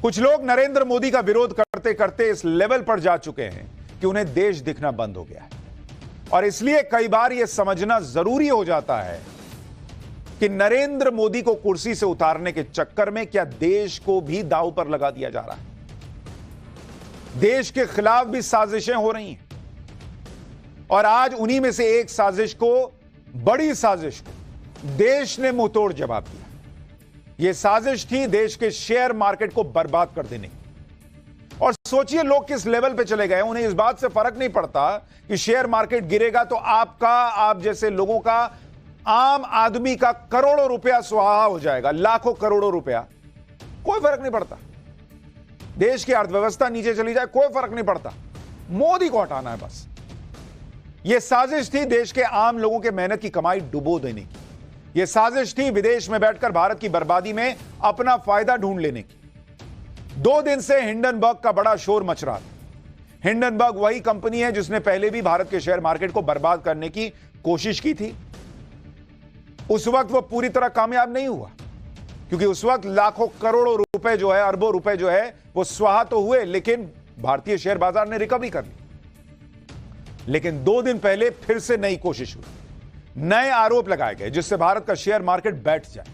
कुछ लोग नरेंद्र मोदी का विरोध करते करते इस लेवल पर जा चुके हैं कि उन्हें देश दिखना बंद हो गया है और इसलिए कई बार यह समझना जरूरी हो जाता है कि नरेंद्र मोदी को कुर्सी से उतारने के चक्कर में क्या देश को भी दांव पर लगा दिया जा रहा है। देश के खिलाफ भी साजिशें हो रही हैं और आज उन्हीं में से एक साजिश को, बड़ी साजिश को देश ने मुंहतोड़ जवाब दिया। यह साजिश थी देश के शेयर मार्केट को बर्बाद कर देने की। और सोचिए लोग किस लेवल पे चले गए। उन्हें इस बात से फर्क नहीं पड़ता कि शेयर मार्केट गिरेगा तो आप जैसे लोगों का, आम आदमी का करोड़ों रुपया सुहा हो जाएगा, लाखों करोड़ों रुपया, कोई फर्क नहीं पड़ता। देश की अर्थव्यवस्था नीचे चली जाए, कोई फर्क नहीं पड़ता। मोदी को हटाना है बस। यह साजिश थी देश के आम लोगों के मेहनत की कमाई डुबो देने की। यह साजिश थी विदेश में बैठकर भारत की बर्बादी में अपना फायदा ढूंढ लेने की। 2 दिन से हिंडनबर्ग का बड़ा शोर मच रहा था। हिंडनबर्ग वही कंपनी है जिसने पहले भी भारत के शेयर मार्केट को बर्बाद करने की कोशिश की थी। उस वक्त वो पूरी तरह कामयाब नहीं हुआ क्योंकि उस वक्त लाखों करोड़ों रुपए जो है, अरबों रुपए जो है, वो स्वाहा तो हुए, लेकिन भारतीय शेयर बाजार ने रिकवरी कर ली। लेकिन 2 दिन पहले फिर से नई कोशिश हुई, नए आरोप लगाए गए जिससे भारत का शेयर मार्केट बैठ जाए।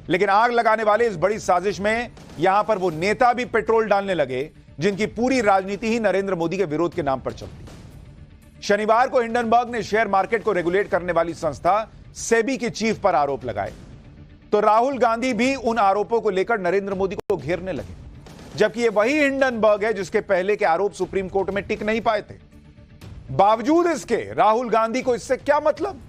लेकिन आग लगाने वाले इस बड़ी साजिश में यहां पर वो नेता भी पेट्रोल डालने लगे जिनकी पूरी राजनीति ही नरेंद्र मोदी के विरोध के नाम पर चलती। शनिवार को हिंडनबर्ग ने शेयर मार्केट को रेगुलेट करने वाली संस्था सेबी के चीफ पर आरोप लगाए तो राहुल गांधी भी उन आरोपों को लेकर नरेंद्र मोदी को घेरने लगे, जबकि ये वही हिंडनबर्ग है जिसके पहले के आरोप सुप्रीम कोर्ट में टिक नहीं पाए थे। बावजूद इसके राहुल गांधी को इससे क्या मतलब,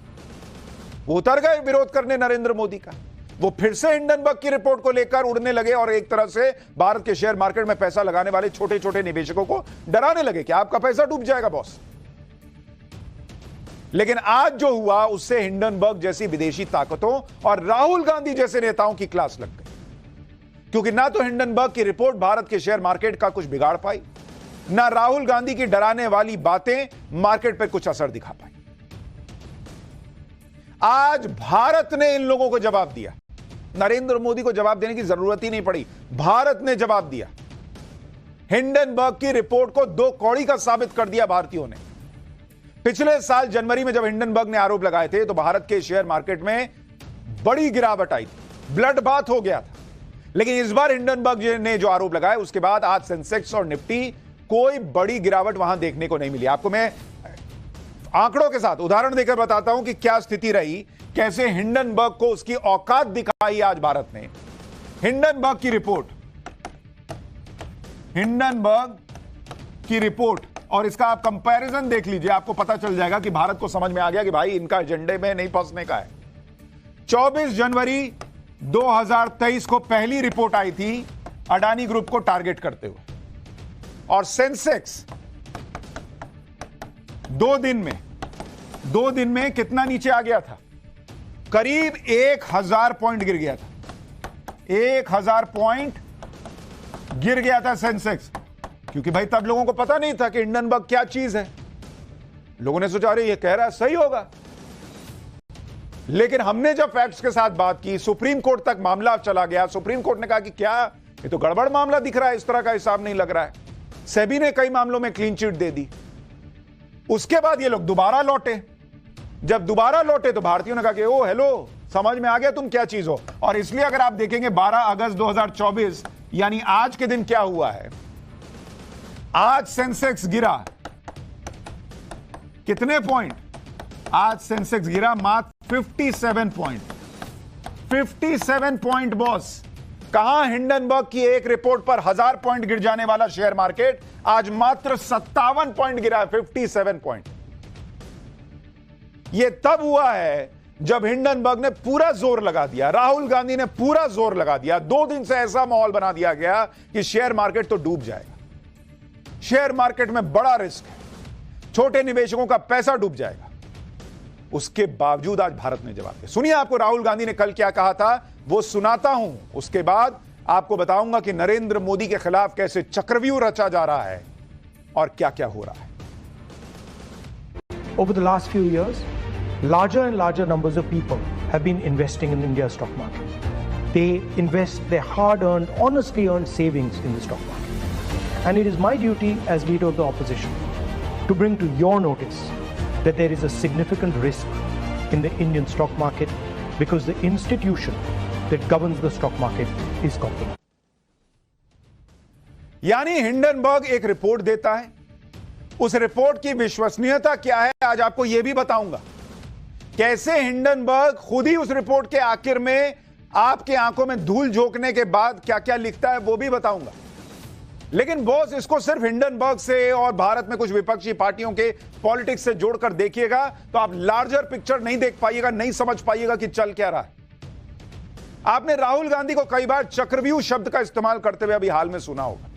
वो उतर गए विरोध करने नरेंद्र मोदी का। वो फिर से हिंडनबर्ग की रिपोर्ट को लेकर उड़ने लगे और एक तरह से भारत के शेयर मार्केट में पैसा लगाने वाले छोटे छोटे निवेशकों को डराने लगे कि आपका पैसा डूब जाएगा बॉस। लेकिन आज जो हुआ उससे हिंडनबर्ग जैसी विदेशी ताकतों और राहुल गांधी जैसे नेताओं की क्लास लग गई, क्योंकि ना तो हिंडनबर्ग की रिपोर्ट भारत के शेयर मार्केट का कुछ बिगाड़ पाई, ना राहुल गांधी की डराने वाली बातें मार्केट पर कुछ असर दिखा पाई। आज भारत ने इन लोगों को जवाब दिया। नरेंद्र मोदी को जवाब देने की जरूरत ही नहीं पड़ी, भारत ने जवाब दिया। हिंडनबर्ग की रिपोर्ट को 2 कौड़ी का साबित कर दिया भारतीयों ने। पिछले साल जनवरी में जब हिंडनबर्ग ने आरोप लगाए थे तो भारत के शेयर मार्केट में बड़ी गिरावट आई थी, ब्लड बाथ हो गया था। लेकिन इस बार हिंडनबर्ग ने जो आरोप लगाए उसके बाद आज सेंसेक्स और निफ्टी कोई बड़ी गिरावट वहां देखने को नहीं मिली। आपको मैं आंकड़ों के साथ उदाहरण देकर बताता हूं कि क्या स्थिति रही, कैसे हिंडनबर्ग को उसकी औकात दिखाई आज भारत ने। हिंडनबर्ग की रिपोर्ट और इसका आप कंपैरिजन देख लीजिए, आपको पता चल जाएगा कि भारत को समझ में आ गया कि भाई इनका एजेंडे में नहीं फंसने का है। 24 जनवरी 2023 को पहली रिपोर्ट आई थी अडानी ग्रुप को टारगेट करते हुए और सेंसेक्स 2 दिन में कितना नीचे आ गया था, करीब 1000 पॉइंट गिर गया था। 1000 पॉइंट गिर गया था सेंसेक्स, क्योंकि भाई तब लोगों को पता नहीं था कि हिंडनबर्ग क्या चीज है। लोगों ने सोचा अरे ये कह रहा है सही होगा। लेकिन हमने जब फैक्ट्स के साथ बात की, सुप्रीम कोर्ट तक मामला चला गया। सुप्रीम कोर्ट ने कहा कि क्या ये तो गड़बड़ मामला दिख रहा है, इस तरह का हिसाब नहीं लग रहा है। सेबी ने कई मामलों में क्लीन चिट दे दी। उसके बाद ये लोग दोबारा लौटे। जब दोबारा लौटे तो भारतीयों ने कहा कि ओ हेलो, समझ में आ गया तुम क्या चीज हो। और इसलिए अगर आप देखेंगे 12 अगस्त 2024 यानी आज के दिन क्या हुआ है, आज सेंसेक्स गिरा कितने पॉइंट, आज सेंसेक्स गिरा मात्र 57 पॉइंट। 57 point boss. कहां हिंडनबर्ग की एक रिपोर्ट पर 1000 पॉइंट गिर जाने वाला शेयर मार्केट आज मात्र 57 पॉइंट गिरा है। 57 पॉइंट। यह तब हुआ है जब हिंडनबर्ग ने पूरा जोर लगा दिया, राहुल गांधी ने पूरा जोर लगा दिया। 2 दिन से ऐसा माहौल बना दिया गया कि शेयर मार्केट तो डूब जाएगा। शेयर मार्केट में बड़ा रिस्क है, छोटे निवेशकों का पैसा डूब जाएगा। उसके बावजूद आज भारत ने जवाब दिया। सुनिए आपको राहुल गांधी ने कल क्या कहा था, वो सुनाता हूं। उसके बाद आपको बताऊंगा कि नरेंद्र मोदी के खिलाफ कैसे चक्रव्यूह रचा जा रहा है और क्या क्या हो रहा है। Over the last few years, larger and larger numbers of people have been investing in India's stock market. they invest their hard-earned, honestly earned savings in the stock market. And it is my duty as leader of the opposition to bring to your notice that there is a significant risk in the Indian stock market because the institution that governs the stock market is compromised. यानी Hindenburg एक report देता है, उस report की विश्वसनीयता क्या है आज आपको यह भी बताऊंगा। कैसे हिंडनबर्ग खुद ही उस रिपोर्ट के आखिर में आपके आंखों में धूल झोंकने के बाद क्या क्या लिखता है वो भी बताऊंगा। लेकिन बॉस, इसको सिर्फ हिंडनबर्ग से और भारत में कुछ विपक्षी पार्टियों के पॉलिटिक्स से जोड़कर देखिएगा तो आप लार्जर पिक्चर नहीं देख पाइएगा, नहीं समझ पाइएगा कि चल क्या रहा है। आपने राहुल गांधी को कई बार चक्रव्यूह शब्द का इस्तेमाल करते हुए अभी हाल में सुना होगा।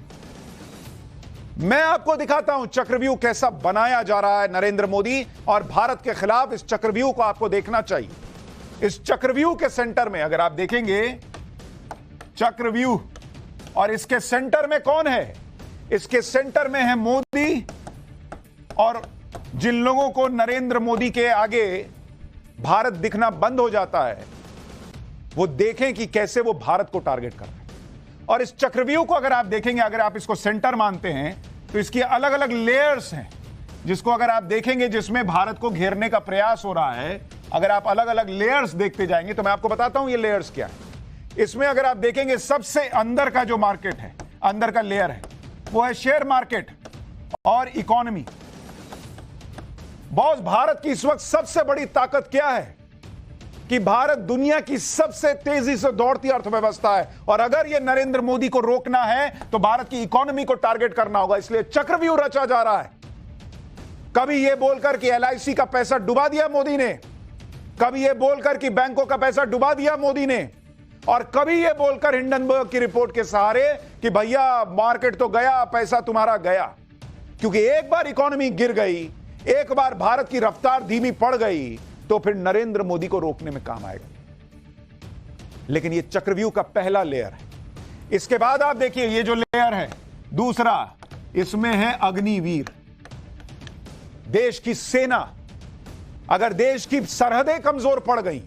मैं आपको दिखाता हूं चक्रव्यूह कैसा बनाया जा रहा है नरेंद्र मोदी और भारत के खिलाफ। इस चक्रव्यूह को आपको देखना चाहिए। इस चक्रव्यूह के सेंटर में अगर आप देखेंगे चक्रव्यूह, और इसके सेंटर में कौन है? इसके सेंटर में है मोदी। और जिन लोगों को नरेंद्र मोदी के आगे भारत दिखना बंद हो जाता है वो देखें कि कैसे वो भारत को टारगेट कर रहे हैं। और इस चक्रव्यूह को अगर आप देखेंगे, अगर आप इसको सेंटर मानते हैं तो इसकी अलग अलग लेयर्स हैं, जिसको अगर आप देखेंगे जिसमें भारत को घेरने का प्रयास हो रहा है। अगर आप अलग अलग लेयर्स देखते जाएंगे तो मैं आपको बताता हूं ये लेयर्स क्या है। इसमें अगर आप देखेंगे सबसे अंदर का जो मार्केट है, अंदर का लेयर है, वो है शेयर मार्केट और इकोनॉमी। बॉस, भारत की इस वक्त सबसे बड़ी ताकत क्या है कि भारत दुनिया की सबसे तेजी से दौड़ती अर्थव्यवस्था है। और अगर यह नरेंद्र मोदी को रोकना है तो भारत की इकोनॉमी को टारगेट करना होगा। इसलिए चक्रव्यूह रचा जा रहा है। कभी यह बोलकर कि एलआईसी का पैसा डुबा दिया मोदी ने, कभी यह बोलकर कि बैंकों का पैसा डुबा दिया मोदी ने, और कभी यह बोलकर हिंडनबर्ग की रिपोर्ट के सहारे कि भैया मार्केट तो गया, पैसा तुम्हारा गया। क्योंकि एक बार इकोनॉमी गिर गई, एक बार भारत की रफ्तार धीमी पड़ गई तो फिर नरेंद्र मोदी को रोकने में काम आएगा। लेकिन यह चक्रव्यूह का पहला लेयर है। इसके बाद आप देखिए ये जो लेयर है दूसरा, इसमें है अग्निवीर, देश की सेना। अगर देश की सरहदें कमजोर पड़ गई,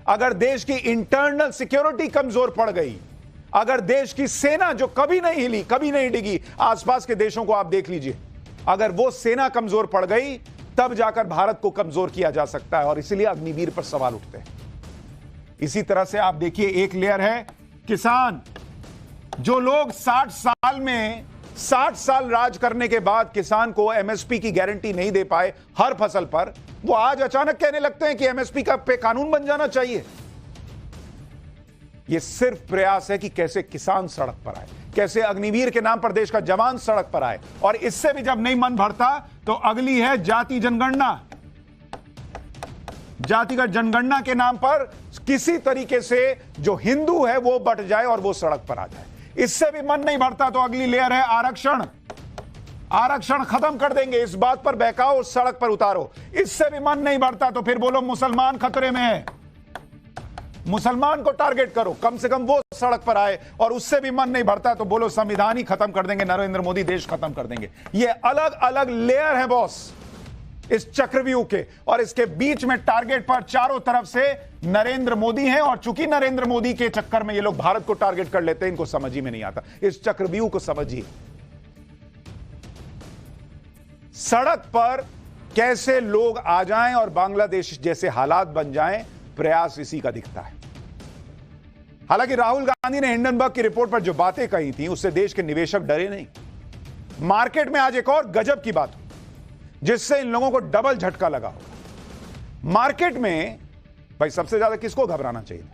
अगर देश की इंटरनल सिक्योरिटी कमजोर पड़ गई, अगर देश की सेना जो कभी नहीं हिली, कभी नहीं डिगी, आसपास के देशों को आप देख लीजिए, अगर वो सेना कमजोर पड़ गई तब जाकर भारत को कमजोर किया जा सकता है। और इसीलिए अग्निवीर पर सवाल उठते हैं। इसी तरह से आप देखिए एक लेयर है किसान। जो लोग 60 साल राज करने के बाद किसान को एमएसपी की गारंटी नहीं दे पाए हर फसल पर, वो आज अचानक कहने लगते हैं कि एमएसपी का पे कानून बन जाना चाहिए। यह सिर्फ प्रयास है कि कैसे किसान सड़क पर आए, कैसे अग्निवीर के नाम पर देश का जवान सड़क पर आए। और इससे भी जब नहीं मन भरता तो अगली है जाति जनगणना। जातिगत जनगणना के नाम पर किसी तरीके से जो हिंदू है वो बट जाए और वो सड़क पर आ जाए। इससे भी मन नहीं भरता तो अगली लेयर है आरक्षण। आरक्षण खत्म कर देंगे, इस बात पर बहकाओ, सड़क पर उतारो। इससे भी मन नहीं भरता तो फिर बोलो मुसलमान खतरे में है, मुसलमान को टारगेट करो, कम से कम वो सड़क पर आए। और उससे भी मन नहीं भरता तो बोलो संविधान ही खत्म कर देंगे, नरेंद्र मोदी देश खत्म कर देंगे। ये अलग अलग लेयर है बॉस इस चक्रव्यूह के। और इसके बीच में टारगेट पर चारों तरफ से नरेंद्र मोदी हैं। और चूंकि नरेंद्र मोदी के चक्कर में ये लोग भारत को टारगेट कर लेते हैं, इनको समझ ही में नहीं आता। इस चक्रव्यूह को समझिए। सड़क पर कैसे लोग आ जाएं और बांग्लादेश जैसे हालात बन जाएं, प्रयास इसी का दिखता है। हालांकि राहुल गांधी ने हिंडनबर्ग की रिपोर्ट पर जो बातें कही थी उससे देश के निवेशक डरे नहीं। मार्केट में आज एक और गजब की बात हुई जिससे इन लोगों को डबल झटका लगा होगा। मार्केट में भाई सबसे ज्यादा किसको घबराना चाहिए?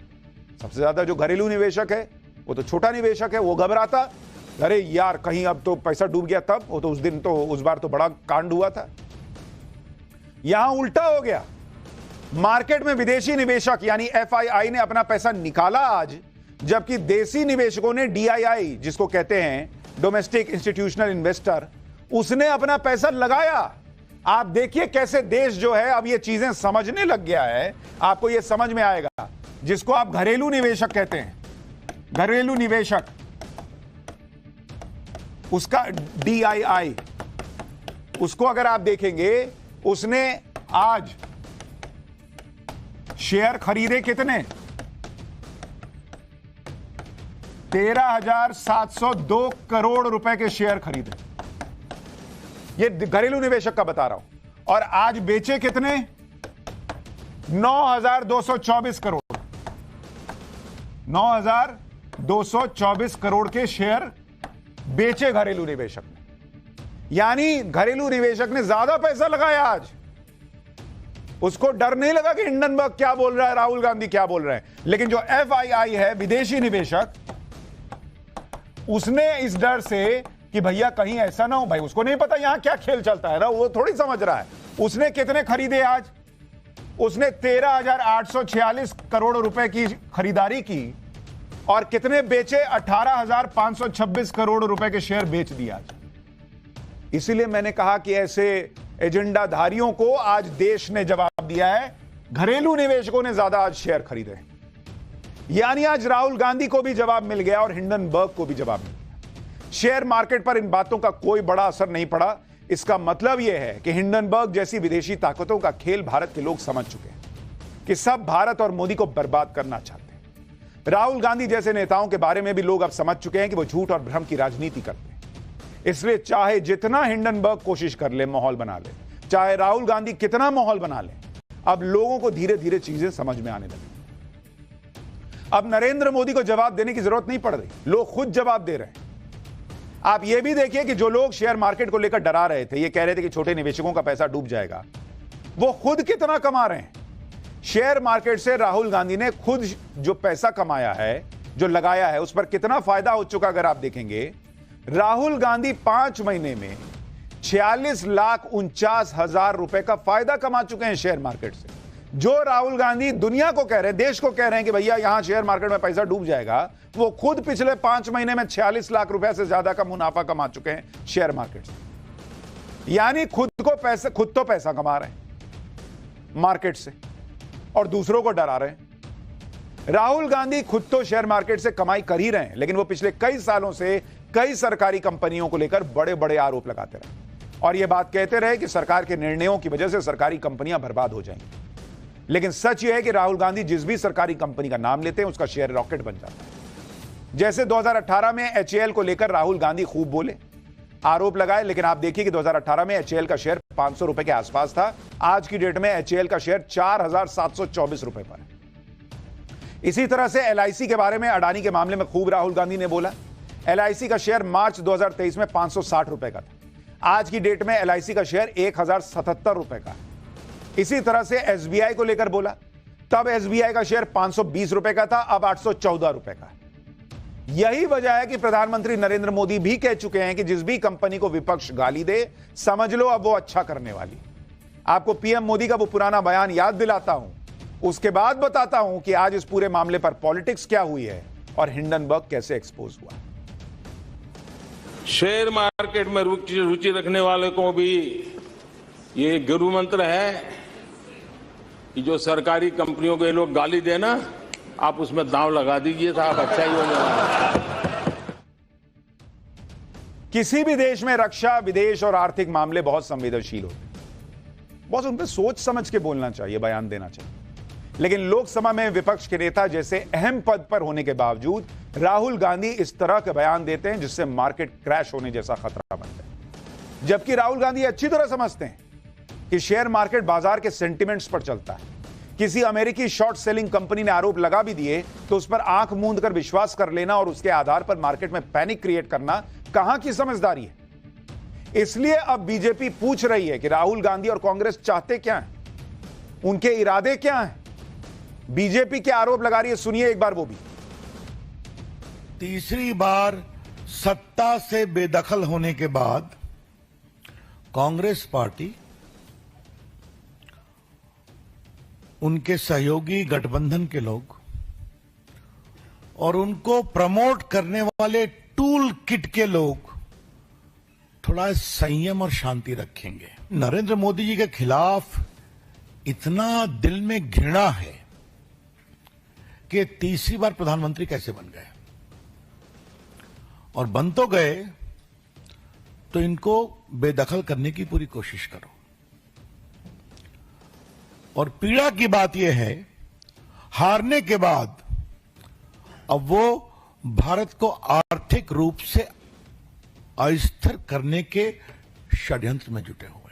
सबसे ज्यादा जो घरेलू निवेशक है, वो तो छोटा निवेशक है, वो घबराता, अरे यार कहीं अब तो पैसा डूब गया। तब वो तो उस दिन तो उस बार तो बड़ा कांड हुआ था। यहां उल्टा हो गया। मार्केट में विदेशी निवेशक यानी एफआईआई ने अपना पैसा निकाला आज, जबकि देसी निवेशकों ने डीआईआई, जिसको कहते हैं डोमेस्टिक इंस्टीट्यूशनल इन्वेस्टर, उसने अपना पैसा लगाया। आप देखिए कैसे देश जो है अब ये चीजें समझने लग गया है। आपको ये समझ में आएगा जिसको आप घरेलू निवेशक कहते हैं, घरेलू निवेशक, उसका डीआईआई, उसको अगर आप देखेंगे उसने आज शेयर खरीदे कितने? 13,702 करोड़ रुपए के शेयर खरीदे। ये घरेलू निवेशक का बता रहा हूं। और आज बेचे कितने? 9,224 करोड़। 9,224 करोड़ के शेयर बेचे घरेलू निवेशक ने। यानी घरेलू निवेशक ने ज्यादा पैसा लगाया आज। उसको डर नहीं लगा कि हिंडनबर्ग क्या बोल रहा है, राहुल गांधी क्या बोल रहे हैं। लेकिन जो FII है, विदेशी निवेशक, उसने इस डर से कि भैया कहीं ऐसा ना हो, भाई उसको नहीं पता यहां क्या खेल चलता है ना, वो थोड़ी समझ रहा है। उसने कितने खरीदे आज? उसने 13,846 करोड़ रुपए की खरीदारी की और कितने बेचे? 18,526 करोड़ रुपए के शेयर बेच दिए आज। इसीलिए मैंने कहा कि ऐसे एजेंडाधारियों को आज देश ने जवाब दिया है। घरेलू निवेशकों ने ज्यादा आज शेयर खरीदे। यानी आज राहुल गांधी को भी जवाब मिल गया और हिंडनबर्ग को भी जवाब मिल गया। शेयर मार्केट पर इन बातों का कोई बड़ा असर नहीं पड़ा। इसका मतलब यह है कि हिंडनबर्ग जैसी विदेशी ताकतों का खेल भारत के लोग समझ चुके हैं कि सब भारत और मोदी को बर्बाद करना चाहते हैं। राहुल गांधी जैसे नेताओं के बारे में भी लोग अब समझ चुके हैं कि वो झूठ और भ्रम की राजनीति करते हैं। इसलिए चाहे जितना हिंडनबर्ग कोशिश कर ले, माहौल बना ले, चाहे राहुल गांधी कितना माहौल बना ले, अब लोगों को धीरे धीरे चीजें समझ में आने लगी। अब नरेंद्र मोदी को जवाब देने की जरूरत नहीं पड़ रही, लोग खुद जवाब दे रहे हैं। आप यह भी देखिए कि जो लोग शेयर मार्केट को लेकर डरा रहे थे, ये कह रहे थे कि छोटे निवेशकों का पैसा डूब जाएगा, वो खुद कितना कमा रहे हैं। शेयर मार्केट से राहुल गांधी ने खुद जो पैसा कमाया है, जो लगाया है, उस पर कितना फायदा हो चुका अगर आप देखेंगे। राहुल गांधी 5 महीने में 46,49,000 रुपए का फायदा कमा चुके हैं शेयर मार्केट से। जो राहुल गांधी दुनिया को कह रहे हैं, देश को कह रहे हैं कि भैया यहां शेयर मार्केट में पैसा डूब जाएगा, वो खुद पिछले 5 महीने में 46 लाख रुपए से ज्यादा का मुनाफा कमा चुके हैं शेयर मार्केट से। यानी खुद तो पैसा कमा रहे हैं मार्केट से और दूसरों को डरा रहे हैं। राहुल गांधी खुद तो शेयर मार्केट से कमाई कर ही रहे हैं, लेकिन वो पिछले कई सालों से कई सरकारी कंपनियों को लेकर बड़े बड़े आरोप लगाते रहे और यह बात कहते रहे कि सरकार के निर्णयों की वजह से सरकारी कंपनियां बर्बाद हो जाएंगी। लेकिन सच यह है कि राहुल गांधी जिस भी सरकारी कंपनी का नाम लेते हैं, उसका शेयर रॉकेट बन जाता है। जैसे 2018 में HAL को लेकर राहुल गांधी खूब बोले, आरोप लगाए, लेकिन आप देखिए कि 2018 में HAL का शेयर 500 रुपए के आसपास था। आज की डेट में HAL का शेयर 4,724 रुपए पर है। इसी तरह से LIC के बारे में, अडानी के मामले में खूब राहुल गांधी ने बोला। LIC का शेयर मार्च 2023 में 560 रुपए का था। आज की डेट में LIC का शेयर 1,077 रुपए का है। इसी तरह से SBI को लेकर बोला, तब SBI का शेयर 520 रुपए का था, अब 814 रुपए का है। यही वजह है कि प्रधानमंत्री नरेंद्र मोदी भी कह चुके हैं कि जिस भी कंपनी को विपक्ष गाली दे, समझ लो अब वो अच्छा करने वाली। आपको PM मोदी का वो पुराना बयान याद दिलाता हूं, उसके बाद बताता हूं कि आज इस पूरे मामले पर पॉलिटिक्स क्या हुई है और हिंडनबर्ग कैसे एक्सपोज हुआ। शेयर मार्केट में रुचि रखने वाले को भी ये गुरु मंत्र है कि जो सरकारी कंपनियों को ये लोग गाली देना, आप उसमें दांव लगा दीजिए, साहब अच्छा ही होने वाला है। किसी भी देश में रक्षा, विदेश और आर्थिक मामले बहुत संवेदनशील होते हैं। बहुत उन पर सोच समझ के बोलना चाहिए, बयान देना चाहिए। लेकिन लोकसभा में विपक्ष के नेता जैसे अहम पद पर होने के बावजूद राहुल गांधी इस तरह के बयान देते हैं जिससे मार्केट क्रैश होने जैसा खतरा बनता है। जबकि राहुल गांधी अच्छी तरह समझते हैं कि शेयर मार्केट बाजार के सेंटिमेंट्स पर चलता है। किसी अमेरिकी शॉर्ट सेलिंग कंपनी ने आरोप लगा भी दिए तो उस पर आंख मूंद कर विश्वास कर लेना और उसके आधार पर मार्केट में पैनिक क्रिएट करना कहां की समझदारी है। इसलिए अब बीजेपी पूछ रही है कि राहुल गांधी और कांग्रेस चाहते क्या हैं, उनके इरादे क्या हैं। बीजेपी के आरोप लगा रही है, सुनिए एक बार वो भी। तीसरी बार सत्ता से बेदखल होने के बाद कांग्रेस पार्टी, उनके सहयोगी गठबंधन के लोग और उनको प्रमोट करने वाले टूल किट के लोग थोड़ा संयम और शांति रखेंगे। नरेंद्र मोदी जी के खिलाफ इतना दिल में घृणा है कि तीसरी बार प्रधानमंत्री कैसे बन गए, और बन तो गए तो इनको बेदखल करने की पूरी कोशिश करो। और पीड़ा की बात यह है, हारने के बाद अब वो भारत को आर्थिक रूप से अस्थिर करने के षड्यंत्र में जुटे हुए हैं।